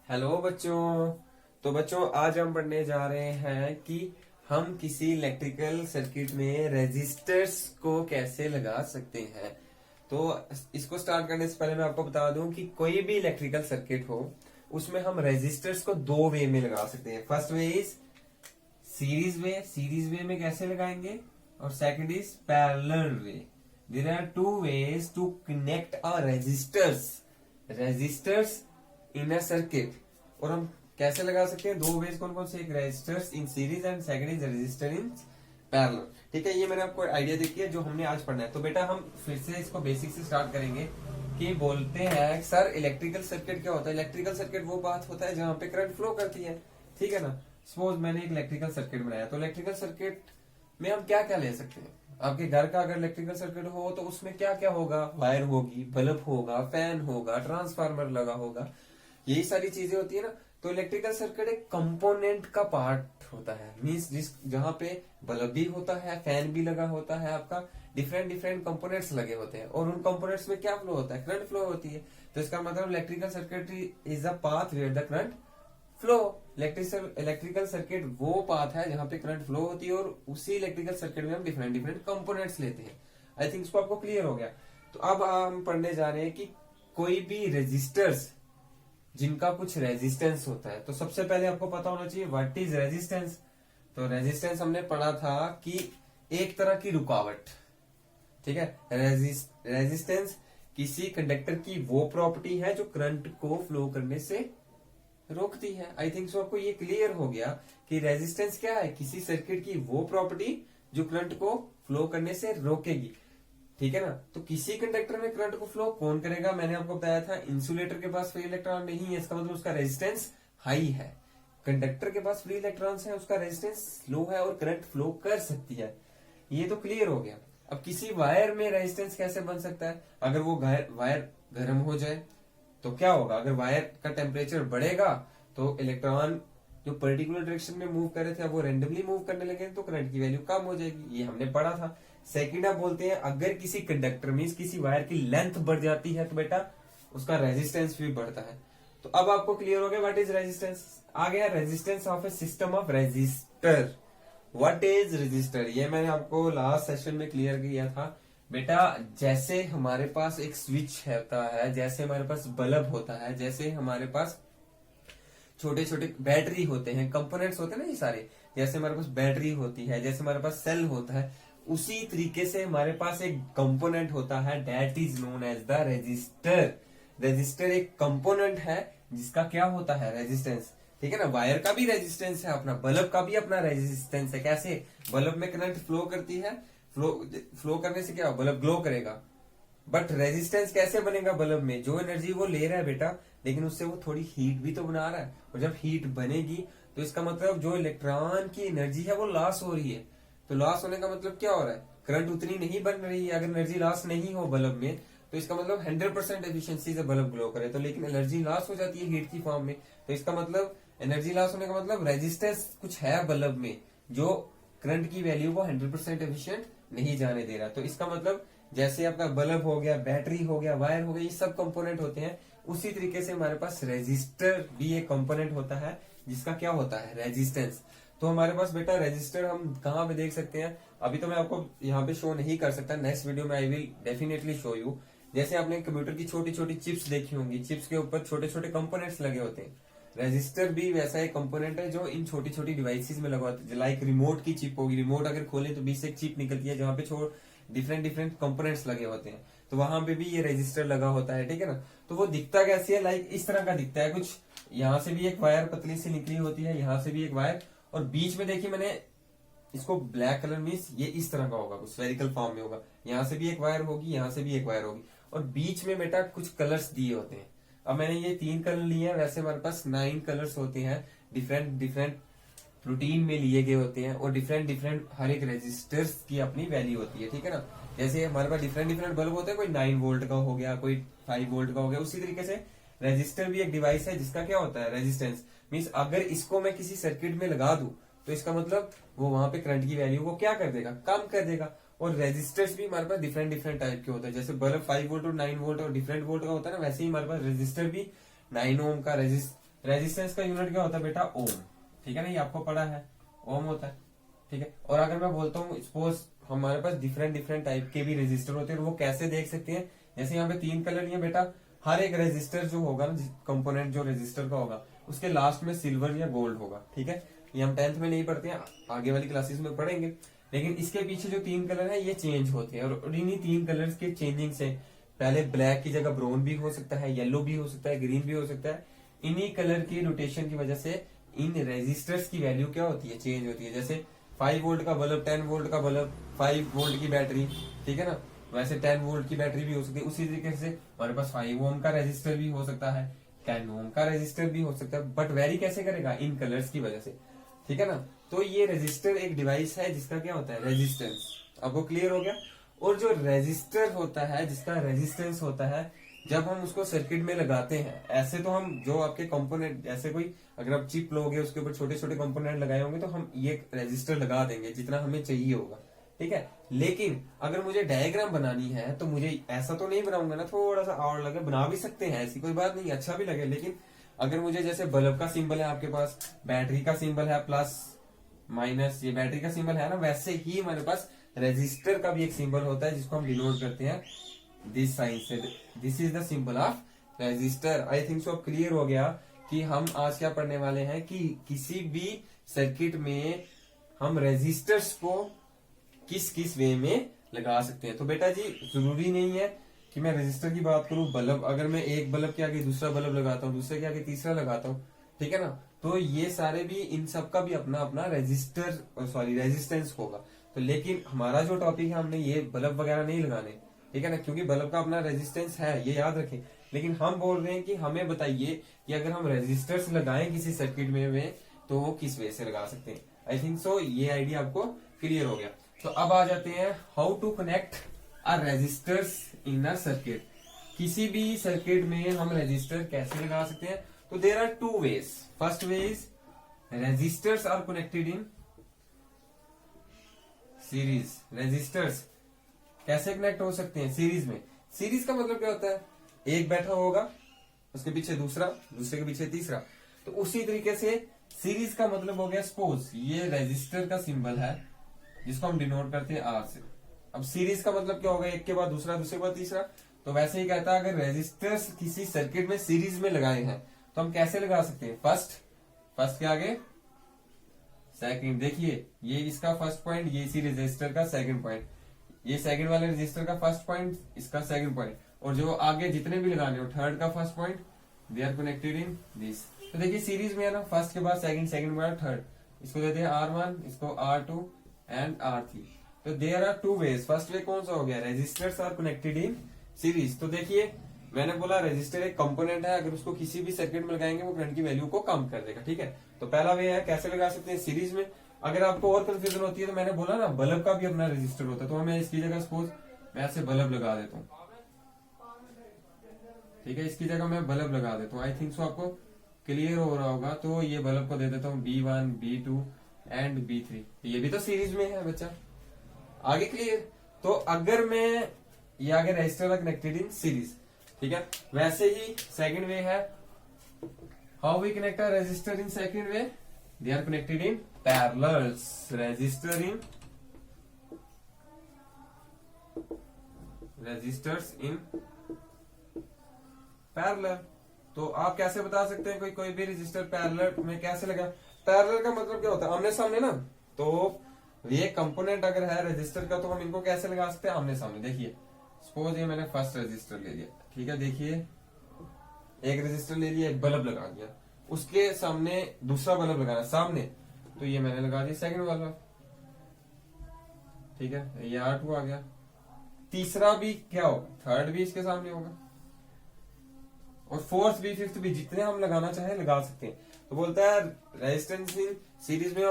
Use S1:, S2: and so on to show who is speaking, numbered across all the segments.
S1: Hello बच्चों। तो बच्चों आज हम पढ़ने जा रहे हैं कि हम किसी इलेक्ट्रिकल सर्किट में रेजिस्टर्स को कैसे लगा सकते हैं। तो इसको स्टार्ट करने से पहले मैं आपको बता दूं कि कोई भी इलेक्ट्रिकल सर्किट हो उसमें हम रेजिस्टर्स को दो वे में लगा सकते हैं। First way is series way में कैसे लगाएंगे, और second is parallel way. There are two ways to connect a resistors in a circuit. और हम कैसे लगा सकते हैं, दो वेज कौन कौन से, एक resistors in series and second is resistor in parallel. ठीक है, ये मैंने आपको आइडिया दे दिया जो हमने आज पढ़ना है। तो बेटा हम फिर से इसको बेसिक से स्टार्ट करेंगे कि बोलते हैं सर इलेक्ट्रिकल सर्किट क्या होता है। इलेक्ट्रिकल सर्किट वो बात होता है जहां पे करंट फ्लो करती है। ठीक है ना। सपोज मैंने एक इलेक्ट्रिकल सर्किट बनाया, तो इलेक्ट्रिकल सर्किट में हम क्या क्या ले सकते हैं। आपके घर का अगर इलेक्ट्रिकल सर्किट हो तो उसमें क्या क्या होगा, वायर होगी, बल्ब होगा, फैन होगा, ट्रांसफार्मर लगा होगा, यही सारी चीजें होती है ना। तो इलेक्ट्रिकल सर्किट एक कंपोनेंट का पार्ट होता है, मींस जिस जहां पे बल्ब भी होता है, फैन भी लगा होता है, आपका डिफरेंट डिफरेंट कंपोनेंट्स लगे होते हैं, और उन कंपोनेंट्स में क्या फ्लो होता है, करंट फ्लो होती है। तो इसका मतलब electrical circuit is a path where the current flow. Electrical circuit वो पाथ है जहां पे करंट फ्लो होती है, और उसी इलेक्ट्रिकल सर्किट में हम डिफरेंट डिफरेंट कंपोनेंट्स लेते हैं। आई थिंक इसको आपको क्लियर हो गया। तो अब हम पढ़ने जा रहे हैं कि कोई भी रेजिस्टर्स जिनका कुछ रेजिस्टेंस होता है। तो सबसे पहले आपको पता होना चाहिए व्हाट इज रेजिस्टेंस। तो रेजिस्टेंस हमने पढ़ा था कि एक तरह की रुकावट। ठीक है, रेजिस्टेंस किसी कंडक्टर की वो प्रॉपर्टी है जो करंट को फ्लो करने से रोकती है। आई थिंक सो आपको ये क्लियर हो गया कि रेजिस्टेंस क्या है, किसी सर्किट की वो प्रॉपर्टी जो करंट को फ्लो करने से रोकेगी। ठीक है ना। तो किसी कंडक्टर में करंट को फ्लो कौन करेगा, मैंने आपको बताया था इंसुलेटर के पास फ्री इलेक्ट्रॉन नहीं है, इसका मतलब उसका रेजिस्टेंस हाई है। कंडक्टर के पास फ्री इलेक्ट्रॉन्स है, उसका रेजिस्टेंस लो है और करंट फ्लो कर सकती है। ये तो क्लियर हो गया। अब किसी वायर में रेजिस्टेंस कैसे बन सकता है, अगर वो वायर गर्म हो जाए तो क्या होगा, अगर वायर का टेम्परेचर बढ़ेगा तो इलेक्ट्रॉन जो पर्टिकुलर डायरेक्शन में मूव कर रहे थे वो रेंडमली मूव करने लगे तो करंट की वैल्यू कम हो जाएगी। ये हमने पढ़ा था। सेकंड आप बोलते हैं अगर किसी कंडक्टर मींस किसी वायर की लेंथ बढ़ जाती है तो बेटा उसका रेजिस्टेंस भी बढ़ता है। तो अब आपको क्लियर हो गया व्हाट इज रेजिस्टेंस। आ गया resistance of a system of resistor. What is resistor, ये मैंने आपको लास्ट सेशन में क्लियर किया था। बेटा जैसे हमारे पास एक स्विच होता है, जैसे हमारे पास बल्ब होता है, जैसे हमारे पास छोटे छोटे बैटरी होते हैं, कंपोनेंट्स होते हैं ना ये सारे, जैसे हमारे पास बैटरी होती है, जैसे हमारे पास सेल होता है, उसी तरीके से हमारे पास एक कंपोनेंट होता है that is known as the resistor. Resistor एक कंपोनेंट है जिसका क्या होता है, रेजिस्टेंस। ठीक है ना। वायर का भी रेजिस्टेंस है अपना, बल्ब का भी अपना रेजिस्टेंस है। कैसे, बल्ब में करंट फ्लो करती है, फ्लो करने से क्या बल्ब ग्लो करेगा। बट रेजिस्टेंस कैसे बनेगा बल्ब में, जो एनर्जी वो ले रहा है बेटा, लेकिन उससे वो थोड़ी हीट भी तो बना रहा है, और जब हीट बनेगी तो इसका मतलब जो इलेक्ट्रॉन की एनर्जी है वो लॉस हो रही है। तो लॉस होने का मतलब क्या हो रहा है, करंट उतनी नहीं बन रही है। अगर एनर्जी लॉस नहीं हो बल्ब में तो इसका मतलब 100% एफिशिएंसी से बल्ब ग्लो करे, तो लेकिन एनर्जी लॉस हो जाती है हीट की फॉर्म में। तो इसका मतलब एनर्जी लॉस होने का मतलब रेजिस्टेंस कुछ है बल्ब में जो करंट की वैल्यू को 100% एफिशिएंट नहीं जाने दे रहा। तो इसका मतलब जैसे आपका बल्ब हो गया, बैटरी हो गया, वायर हो गया, ये सब कंपोनेंट होते हैं, उसी तरीके से हमारे पास रेजिस्टर भी एक कंपोनेंट होता है जिसका क्या होता है, रेजिस्टेंस। तो हमारे पास बेटा रेजिस्टर हम कहाँ पे देख सकते हैं, अभी तो मैं आपको यहाँ पे शो नहीं कर सकता, नेक्स्ट वीडियो में I will definitely show you. जैसे आपने कंप्यूटर की छोटी छोटी चिप्स देखी होंगी, चिप्स के ऊपर छोटे छोटे कंपोनेंट्स लगे होते हैं। रेजिस्टर भी वैसा एक कंपोनेंट है जो इन छोटी छोटी डिवाइसेस में लगा होता है। लाइक रिमोट की चिप होगी, रिमोट अगर खोले तो बीच से एक चिप निकलती है जहाँ पे डिफरेंट डिफरेंट कंपोनेंट्स लगे होते हैं, तो वहां पे भी ये रेजिस्टर लगा होता है। ठीक है ना। तो वो दिखता कैसे है, लाइक इस तरह का दिखता है कुछ, यहाँ से भी एक वायर पतली सी निकली होती है, यहाँ से भी एक वायर, और बीच में देखिए मैंने इसको ब्लैक कलर मीन्स ये इस तरह का होगा, कुछ स्फेरिकल फॉर्म में होगा, यहाँ से भी एक वायर होगी, यहाँ से भी एक वायर होगी, और बीच में बेटा कुछ कलर्स दिए होते हैं। अब मैंने ये 3 कलर लिए हैं, वैसे हमारे पास 9 कलर्स होते हैं, डिफरेंट डिफरेंट प्रोटीन में लिए गए होते हैं, और डिफरेंट डिफरेंट हर एक रेजिस्टर्स की अपनी वैल्यू होती है। ठीक है ना। जैसे हमारे पास डिफरेंट डिफरेंट बल्ब होते हैं, कोई 9 वोल्ट का हो गया, कोई 5 वोल्ट का हो गया, उसी तरीके से रेजिस्टर भी एक डिवाइस है जिसका क्या होता है, रेजिस्टेंस। मीन्स अगर इसको मैं किसी सर्किट में लगा दूं तो इसका मतलब वो वहां पे करंट की वैल्यू को क्या कर देगा, कम कर देगा। और रेजिस्टर्स भी हमारे पास डिफरेंट डिफरेंट टाइप के होते हैं, जैसे बल्ब 5 वोल्ट और 9 वोल्ट और डिफरेंट वोल्ट का होता है ना, वैसे ही हमारे पास रेजिस्टर भी 9 ओम का रेजिस्टेंस का यूनिट क्या होता है बेटा, ओम। ठीक है ना, ये आपको पढ़ा है, ओम होता है। ठीक है, और अगर मैं बोलता हूँ सपोज हमारे पास डिफरेंट डिफरेंट टाइप के भी रेजिस्टर होते हैं, वो कैसे देख सकते हैं, जैसे यहाँ पे 3 कलर है बेटा, हर एक रेजिस्टर जो होगा ना, कंपोनेंट जो रेजिस्टर का होगा उसके लास्ट में सिल्वर या गोल्ड होगा। ठीक है, ये हम 10th में नहीं पढ़ते हैं, आगे वाली क्लासेस में पढ़ेंगे। लेकिन इसके पीछे जो 3 कलर है ये चेंज होते हैं, और इन्हीं 3 कलर्स के चेंजिंग से पहले ब्लैक की जगह ब्राउन भी हो सकता है, येलो भी हो सकता है, ग्रीन भी हो सकता है। इन्हीं कलर की रोटेशन की वजह से इन रेजिस्टर्स की वैल्यू क्या होती है, चेंज होती है। जैसे 5 वोल्ट का बल्ब, 10 वोल्ट का बल्ब, 5 वोल्ट की बैटरी, ठीक है ना, वैसे 10 वोल्ट की बैटरी भी हो सकती है। उसी तरीके से हमारे पास 5 ओम का रेजिस्टर भी हो सकता है, 10 ओम का रेजिस्टर भी हो सकता है, बट वेरी कैसे करेगा, इन कलर्स की वजह से। ठीक है ना, तो ये रेजिस्टर एक डिवाइस है जिसका क्या होता है, रेजिस्टेंस। आपको क्लियर हो गया। और जो रेजिस्टर होता है, जिसका रेजिस्टेंस होता है, जब हम उसको सर्किट में लगाते हैं, ऐसे तो हम जो आपके कंपोनेंट, ऐसे कोई अगर आप चिप लोगे उसके ऊपर छोटे छोटे कंपोनेंट लगाए होंगे तो हम ये रेजिस्टर लगा देंगे जितना हमें चाहिए होगा। ठीक है, लेकिन अगर मुझे डायग्राम बनानी है तो मुझे ऐसा तो नहीं बनाऊंगा ना, थोड़ा सा और लगे, बना भी सकते हैं, ऐसी कोई बात नहीं, अच्छा भी लगे। लेकिन अगर मुझे जैसे बल्ब का सिंबल है आपके पास, बैटरी का सिंबल है प्लस माइनस, ये बैटरी का सिंबल है ना, वैसे ही हमारे पास रेजिस्टर का भी एक सिंबल होता है जिसको हम डिनोट करते हैं दिस साइन से। This is the symbol of resistor. I think so clear हो गया कि हम आज क्या पढ़ने वाले हैं कि किसी भी सर्किट में हम रेजिस्टर्स को किस किस वे में लगा सकते हैं। तो बेटा जी जरूरी नहीं है कि मैं रेजिस्टर की बात करूं, बल्ब अगर मैं एक बल्ब के आगे दूसरा बल्ब लगाता हूँ, दूसरे के आगे तीसरा लगाता हूँ, ठीक है ना, तो ये सारे भी, इन सब का भी अपना अपना रेजिस्टर सॉरी रेजिस्टेंस होगा। तो लेकिन हमारा जो टॉपिक है, हमने ये बल्ब वगैरह नहीं लगाने, ठीक है ना, क्योंकि बल्ब का अपना रेजिस्टेंस है, ये याद रखें। लेकिन हम बोल रहे हैं कि हमें बताइए कि अगर हम रेजिस्टर्स लगाएं किसी सर्किट में तो वो किस वे से लगा सकते हैं। आई थिंक सो ये आइडिया आपको क्लियर हो गया। तो अब आ जाते हैं how to connect a resistors in a circuit. किसी भी सर्किट में हम रेजिस्टर कैसे लगा सकते हैं, तो there are 2 ways. First way is resistors are connected in series. Resistors कैसे कनेक्ट हो सकते हैं, सीरीज में। सीरीज का मतलब क्या होता है, एक बैठा होगा, उसके पीछे दूसरा, दूसरे के पीछे तीसरा। तो उसी तरीके से सीरीज का मतलब हो गया, सपोज ये रेजिस्टर का सिंबल है जिसको हम डिनोट करते हैं आर से। अब सीरीज का मतलब क्या होगा, एक के बाद दूसरा, दूसरे के बाद तीसरा। तो वैसे ही कहता है अगर रेजिस्टर्स किसी सर्किट में सीरीज में लगाए हैं तो हम कैसे लगा सकते हैं, फर्स्ट के आगे सेकंड। देखिए ये इसका फर्स्ट पॉइंट, ये इसी रेजिस्टर का सेकंड पॉइंट, ये सेकंड वाले रेजिस्टर का फर्स्ट पॉइंट, इसका सेकंड पॉइंट, और जो आगे जितने भी लगाने हो थर्ड का first point, they are connected in this. तो देखिए सीरीज में है ना, फर्स्ट के बाद सेकंड, सेकंड के बाद थर्ड, इसको देते हैं R1, इसको R2 एंड R3। तो there are 2 ways. First way कौन सा हो गया, resistors are connected in series. तो देखिए मैंने बोला रेजिस्टर एक कंपोनेंट है, अगर उसको किसी भी सर्किट में लगाएंगे वो करंट की वैल्यू को कम कर देगा। ठीक है, तो पहला वे है कैसे लगा सकते हैं, सीरीज में। अगर आपको और कंफ्यूजन होती है तो मैंने बोला ना बल्ब का भी अपना रजिस्टर होता है, तो मैं इसकी जगह सपोज मैं ऐसे बल्ब लगा देता हूँ, ठीक है, इसकी जगह मैं बल्ब लगा देता हूँ। आई थिंक सो आपको क्लियर हो रहा होगा। तो ये बल्ब को दे देता हूँ B1, B2 एंड B3। ये भी तो सीरीज में है बच्चा, आगे क्लियर। तो अगर मैं ये आगे रजिस्टर कनेक्टेड इन सीरीज, ठीक है। वैसे ही सेकंड वे है, how we connect a resistor in second way, they are connected in parallels. Resistor in resistors in parallel. तो आप कैसे बता सकते हैं कोई भी रजिस्टर पैरेलल में कैसे लगा। पैरेलल का मतलब क्या होता है, आमने सामने ना। तो ये कंपोनेंट अगर है रजिस्टर का तो हम इनको कैसे लगा सकते हैं, आमने सामने। देखिए सपोज ये मैंने फर्स्ट रजिस्टर ले लिया, ठीक है, देखिए एक रजिस्टर ले लिया, एक बल्ब लगा दिया, उसके सामने दूसरा बल्ब लगाना सामने, तो ये मैंने लगा दिया सेकंड वाला, ठीक है, ये R2 आ गया। तीसरा भी क्या होगा, थर्ड भी इसके सामने होगा, और फोर्थ भी, फिफ्थ भी, जितने हम लगाना चाहे लगा सकते हैं। तो बोलता है रेजिस्टेंस इन सीरीज में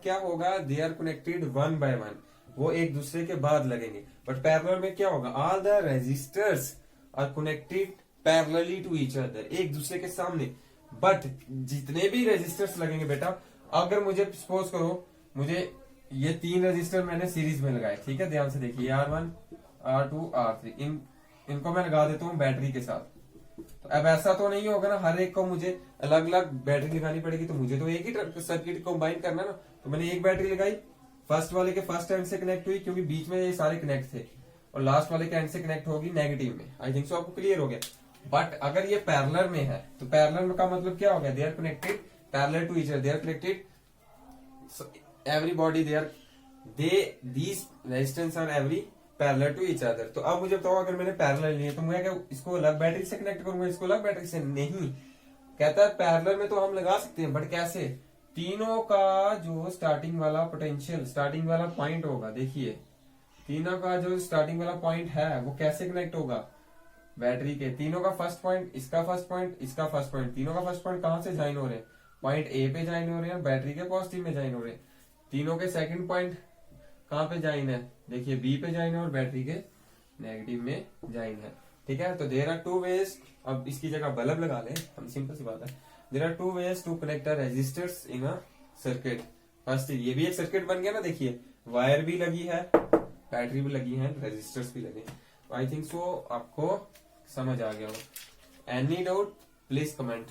S1: क्या होगा, दे आर कनेक्टेड 1 by 1, वो एक दूसरे के बाद लगेंगे। बट पैरेलल में क्या होगा, all the resistors are connected parallelly to each other, एक दूसरे के सामने। बट जितने भी रेजिस्टर्स लगेंगे बेटा, अगर मुझे सपोज करो मुझे ये 3 रजिस्टर मैंने सीरीज में लगाए, ठीक है, ध्यान से देखिए R1, R2, R3, इनको मैं लगा देता हूँ बैटरी के साथ। तो अब ऐसा तो नहीं होगा ना हर एक को मुझे अलग अलग बैटरी लगानी पड़ेगी, तो मुझे तो एक ही सर्किट कंबाइन करना ना। तो मैंने एक बैटरी लगाई, फर्स्ट वाले के फर्स्ट एंड से कनेक्ट हुई क्योंकि बीच में ये सारे कनेक्ट थे, और लास्ट वाले के एंड से कनेक्ट होगी नेगेटिव में। आई थिंक सो आपको क्लियर हो गया। बट अगर ये पैरेलल में है तो पैरेलल का मतलब क्या हो गया, they are connected parallel to each other, they are connected everybody they are these resistance are every parallel to each other. तो अब मुझे बताओ अगर मैंने पैरेलल लिए तो मैं क्या इसको अलग बैटरी से कनेक्ट करूंगा, इसको अलग बैटरी से? नहीं, कहता है पैरेलल में तो हम लगा सकते हैं, बट कैसे? तीनों का जो स्टार्टिंग वाला पोटेंशियल, स्टार्टिंग वाला पॉइंट होगा, देखिए तीनों का जो स्टार्टिंग वाला पॉइंट है वो कैसे कनेक्ट होगा, बैटरी के तीनों का फर्स्ट पॉइंट, इसका फर्स्ट पॉइंट, इसका फर्स्ट पॉइंट, तीनों का फर्स्ट पॉइंट कहां से ज्वाइन हो रहे हैं, पॉइंट ए पे ज्वाइन हो रहे हैं, बैटरी के पॉजिटिव में ज्वाइन हो रहे हैं। तीनों के सेकंड पॉइंट कहां पे ज्वाइन है, देखिए बी पे ज्वाइन है और बैटरी के नेगेटिव में ज्वाइन है। ठीक है, तो देयर आर टू वेज, अब इसकी जगह बल्ब लगा ले हम, सिंपल सी बात है। There are two ways to connect a resistors in a circuit. First ये भी एक सर्किट बन गया ना, देखिए वायर भी लगी है, बैटरी भी लगी है, रेजिस्टर्स भी लगे। आई थिंक सो आपको समझ आ गया हो। Any doubt please comment.